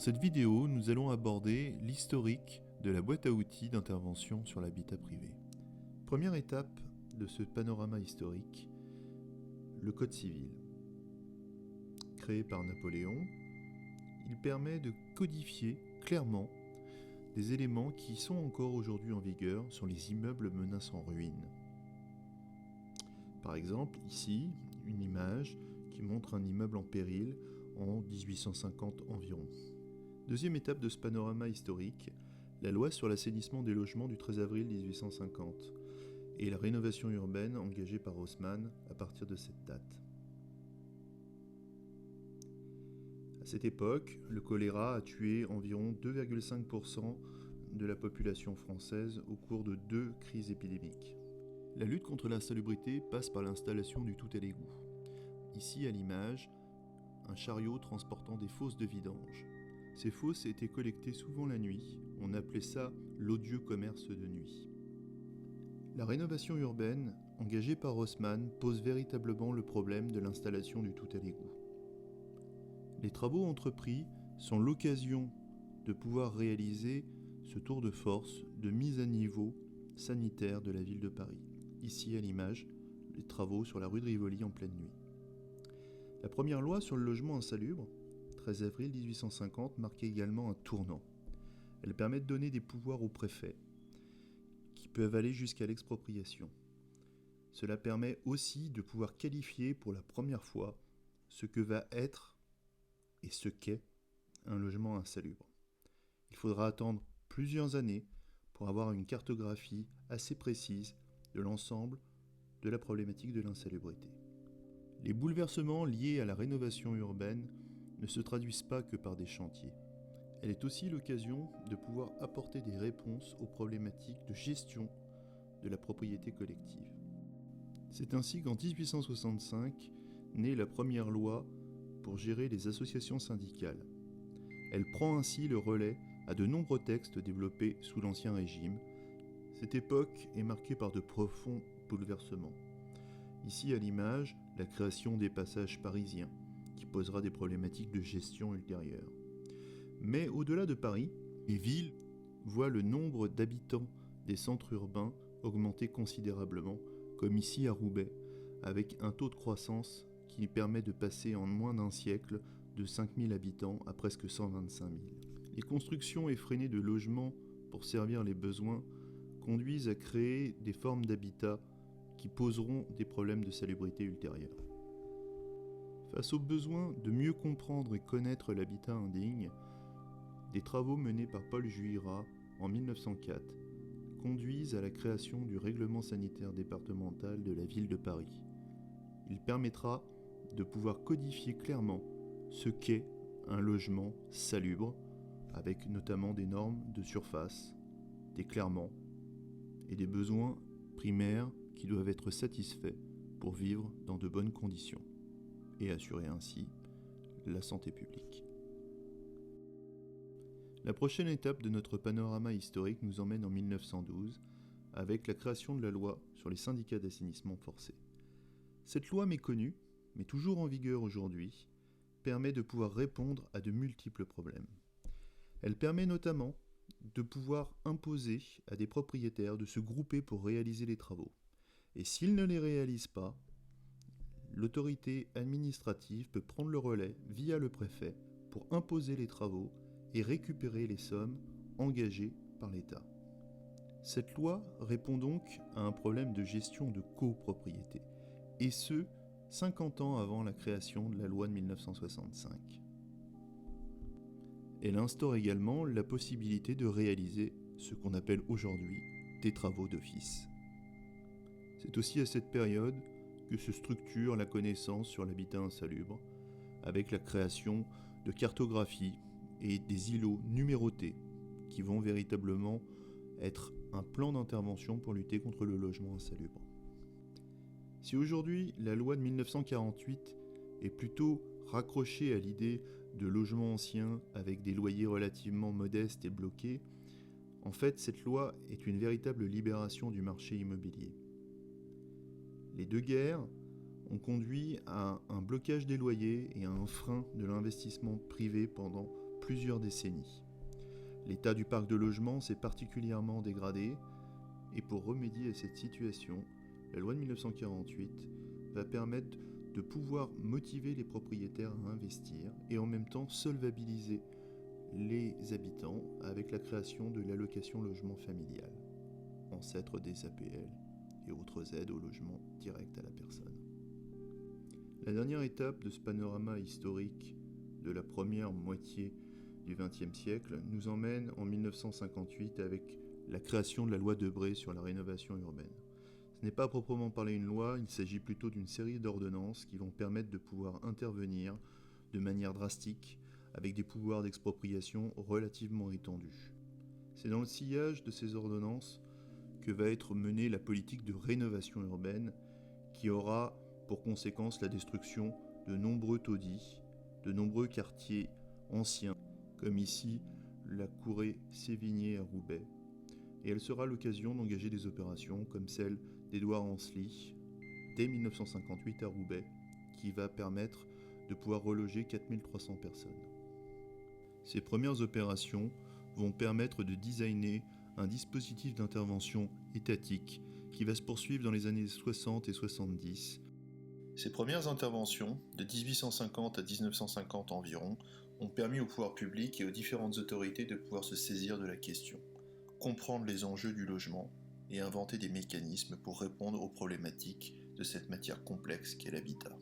cette vidéo, nous allons aborder l'historique de la boîte à outils d'intervention sur l'habitat privé. Première étape de ce panorama historique, le Code civil. Créé par Napoléon, il permet de codifier clairement des éléments qui sont encore aujourd'hui en vigueur sur les immeubles menaçant ruine. Par exemple, ici, une image qui montre un immeuble en péril en 1850 environ. Deuxième étape de ce panorama historique, la loi sur l'assainissement des logements du 13 avril 1850 et la rénovation urbaine engagée par Haussmann à partir de cette date. À cette époque, le choléra a tué environ 2,5% de la population française au cours de 2 crises épidémiques. La lutte contre l'insalubrité passe par l'installation du tout à l'égout. Ici à l'image, un chariot transportant des fosses de vidange. Ces fosses étaient collectées souvent la nuit, on appelait ça l'odieux commerce de nuit. La rénovation urbaine, engagée par Haussmann, pose véritablement le problème de l'installation du tout à l'égout. Les travaux entrepris sont l'occasion de pouvoir réaliser ce tour de force de mise à niveau sanitaire de la ville de Paris. Ici à l'image, les travaux sur la rue de Rivoli en pleine nuit. La première loi sur le logement insalubre, 13 avril 1850, marquait également un tournant. Elle permet de donner des pouvoirs aux préfets, qui peuvent aller jusqu'à l'expropriation. Cela permet aussi de pouvoir qualifier pour la première fois ce que va être et ce qu'est un logement insalubre. Il faudra attendre plusieurs années pour avoir une cartographie assez précise de l'ensemble de la problématique de l'insalubrité. Les bouleversements liés à la rénovation urbaine ne se traduisent pas que par des chantiers. Elle est aussi l'occasion de pouvoir apporter des réponses aux problématiques de gestion de la propriété collective. C'est ainsi qu'en 1865 naît la première loi pour gérer les associations syndicales. Elle prend ainsi le relais à de nombreux textes développés sous l'Ancien Régime. Cette époque est marquée par de profonds bouleversements. Ici à l'image, la création des passages parisiens, qui posera des problématiques de gestion ultérieures. Mais au-delà de Paris, les villes voient le nombre d'habitants des centres urbains augmenter considérablement, comme ici à Roubaix, avec un taux de croissance qui permet de passer en moins d'un siècle de 5 000 habitants à presque 125 000. Les constructions effrénées de logements pour servir les besoins conduisent à créer des formes d'habitat qui poseront des problèmes de salubrité ultérieurs. Face au besoin de mieux comprendre et connaître l'habitat indigne, des travaux menés par Paul Juillerat en 1904 conduisent à la création du règlement sanitaire départemental de la ville de Paris. Il permettra de pouvoir codifier clairement ce qu'est un logement salubre, avec notamment des normes de surface, d'éclairement et des besoins primaires qui doivent être satisfaits pour vivre dans de bonnes conditions et assurer ainsi la santé publique. La prochaine étape de notre panorama historique nous emmène en 1912 avec la création de la loi sur les syndicats d'assainissement forcé. Cette loi méconnue, mais toujours en vigueur aujourd'hui, permet de pouvoir répondre à de multiples problèmes. Elle permet notamment de pouvoir imposer à des propriétaires de se grouper pour réaliser les travaux. Et s'ils ne les réalisent pas, l'autorité administrative peut prendre le relais via le préfet pour imposer les travaux et récupérer les sommes engagées par l'État. Cette loi répond donc à un problème de gestion de copropriété, et ce, 50 ans avant la création de la loi de 1965. Elle instaure également la possibilité de réaliser ce qu'on appelle aujourd'hui des travaux d'office. C'est aussi à cette période que se structure la connaissance sur l'habitat insalubre, avec la création de cartographies et des îlots numérotés qui vont véritablement être un plan d'intervention pour lutter contre le logement insalubre. Si aujourd'hui la loi de 1948 est plutôt raccrochée à l'idée de logements anciens avec des loyers relativement modestes et bloqués, en fait cette loi est une véritable libération du marché immobilier. Les deux guerres ont conduit à un blocage des loyers et à un frein de l'investissement privé pendant plusieurs décennies. L'état du parc de logement s'est particulièrement dégradé, et pour remédier à cette situation, la loi de 1948 va permettre de pouvoir motiver les propriétaires à investir et en même temps solvabiliser les habitants avec la création de l'allocation logement familial, ancêtre des APL et autres aides au logement direct à la personne. La dernière étape de ce panorama historique de la première moitié du XXe siècle nous emmène en 1958 avec la création de la loi Debré sur la rénovation urbaine. Ce n'est pas à proprement parler une loi, il s'agit plutôt d'une série d'ordonnances qui vont permettre de pouvoir intervenir de manière drastique avec des pouvoirs d'expropriation relativement étendus. C'est dans le sillage de ces ordonnances que va être menée la politique de rénovation urbaine qui aura pour conséquence la destruction de nombreux taudis, de nombreux quartiers anciens, comme ici la Courée-Sévigné à Roubaix. Et elle sera l'occasion d'engager des opérations comme celle d'Édouard Ancelin dès 1958 à Roubaix, qui va permettre de pouvoir reloger 4300 personnes. Ces premières opérations vont permettre de designer un dispositif d'intervention étatique qui va se poursuivre dans les années 60 et 70. Ces premières interventions, de 1850 à 1950 environ, ont permis au pouvoir public et aux différentes autorités de pouvoir se saisir de la question, comprendre les enjeux du logement et inventer des mécanismes pour répondre aux problématiques de cette matière complexe qu'est l'habitat.